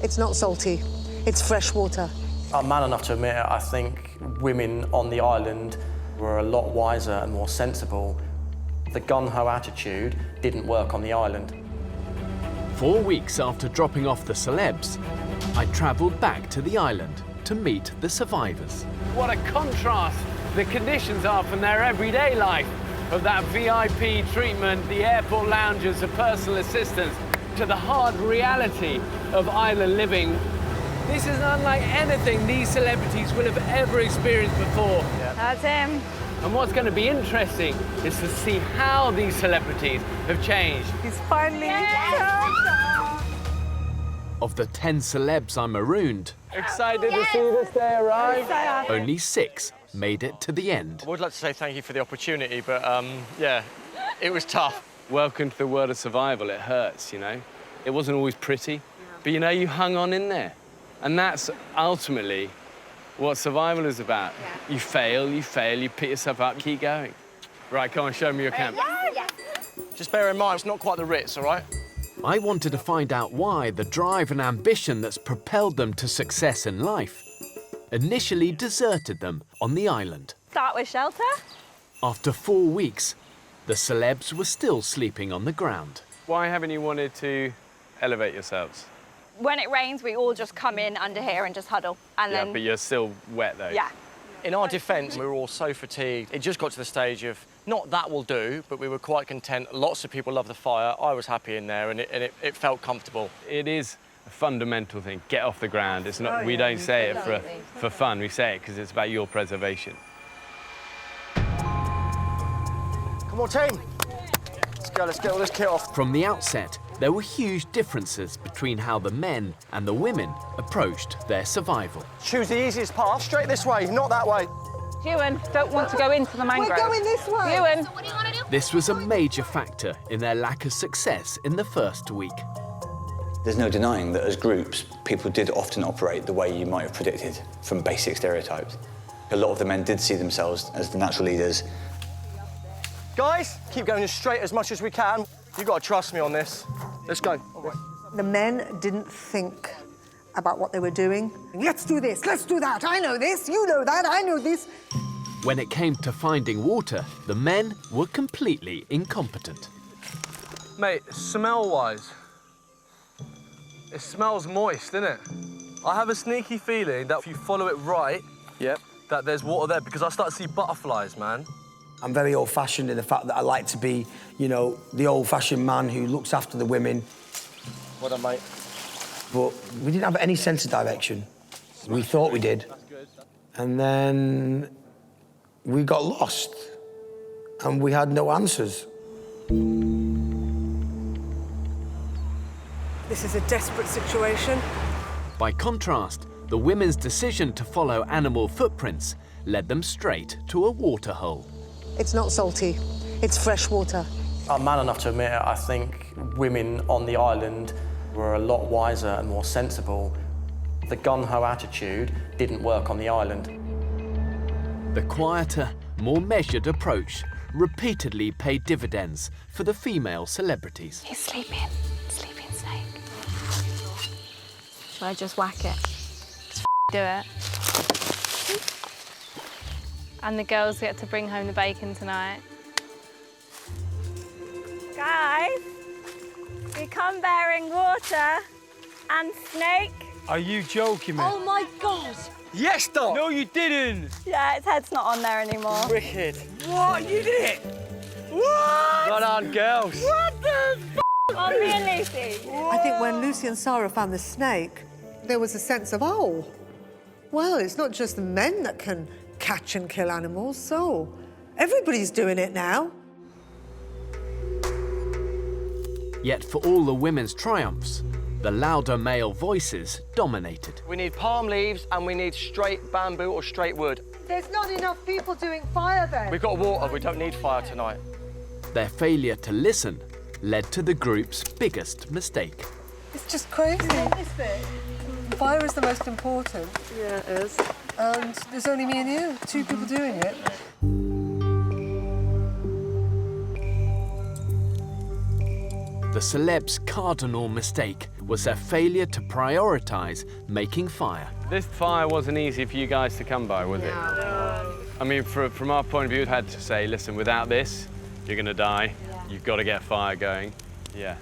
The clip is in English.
It's not salty. It's fresh water. I'm man enough to admit it. I think women on the island were a lot wiser and more sensible. The gun-ho attitude didn't work on the island. 4 weeks after dropping off the celebs, I travelled back to the island to meet the survivors. What a contrast the conditions are from their everyday life, of that VIP treatment, the airport lounges, the personal assistants, to the hard reality of island living. This is unlike anything these celebrities will have ever experienced before. Yeah. That's him. And what's going to be interesting is to see how these celebrities have changed. He's finally Of the 10 celebs I marooned, Excited to see this day arrive. only 6 made it to the end. I would like to say thank you for the opportunity, but yeah, it was tough. Welcome to the world of survival. It hurts, you know. It wasn't always pretty, but you know, you hung on in there. And that's ultimately what survival is about. Yeah. You fail, you pick yourself up, keep going. Right, come on, show me your camp. Just bear in mind, it's not quite the Ritz, all right? I wanted to find out why the drive and ambition that's propelled them to success in life initially deserted them on the island. Start with shelter. After 4 weeks, the celebs were still sleeping on the ground. Why haven't you wanted to elevate yourselves? When it rains, we all just come in under here and just huddle. And Yeah, then, but you're still wet, though. yeah. In our defence, we were all so fatigued. It just got to the stage of, not that will do, but we were quite content. Lots of people loved the fire. I was happy in there, and it felt comfortable. It is a fundamental thing. Get off the ground. It's not. We don't say it for fun. We say it because it's about your preservation. Come on, team. Let's go, let's get all this kit off. From the outset, there were huge differences between how the men and the women approached their survival. Choose the easiest path, straight this way, not that way. Ewan, don't want to go into the mangrove. We're going this way. Ewan. This was a major factor in their lack of success in the first week. There's no denying that as groups, people did often operate the way you might have predicted from basic stereotypes. A lot of the men did see themselves as the natural leaders. Guys, keep going as straight as much as we can. You've got to trust me on this. Let's go. The men didn't think about what they were doing. Let's do this, let's do that. I know this, you know that, I know this. When it came to finding water, the men were completely incompetent. Mate, smell-wise, it smells moist, innit? I have a sneaky feeling that if you follow it right, that there's water there, because I start to see butterflies, man. I'm very old-fashioned in the fact that I like to be, you know, the old-fashioned man who looks after the women. Well done, mate. But we didn't have any sense of direction. We thought we did. And then we got lost, and we had no answers. This is a desperate situation. By contrast, the women's decision to follow animal footprints led them straight to a waterhole. It's not salty. It's fresh water. I'm man enough to admit it. I think women on the island were a lot wiser and more sensible. The gun-ho attitude didn't work on the island. The quieter, more measured approach repeatedly paid dividends for the female celebrities. He's sleeping. Sleeping snake. Should I just whack it? Just do it. And the girls get to bring home the bacon tonight. Guys, we come bearing water and snake. Are you joking, man? Oh my God. Yes, Doc! No, you didn't! Yeah, its head's not on there anymore. Wicked. What? You did it? What? Well done, girls. What the f***? Oh, me and Lucy. I think when Lucy and Sarah found the snake, there was a sense of, oh, well, it's not just the men that can catch and kill animals, so everybody's doing it now. Yet for all the women's triumphs, the louder male voices dominated. We need palm leaves and we need straight bamboo or straight wood. There's not enough people doing fire then. We've got water, we don't need fire tonight. Their failure to listen led to the group's biggest mistake. It's just crazy. Fire is the most important. Yeah, it is. And there's only me and you, 2 people doing it. The celebs' cardinal mistake was their failure to prioritise making fire. This fire wasn't easy for you guys to come by, was it? No. I mean, from our point of view, we had to say, listen, without this, you're going to die. You've got to get fire going. Yeah.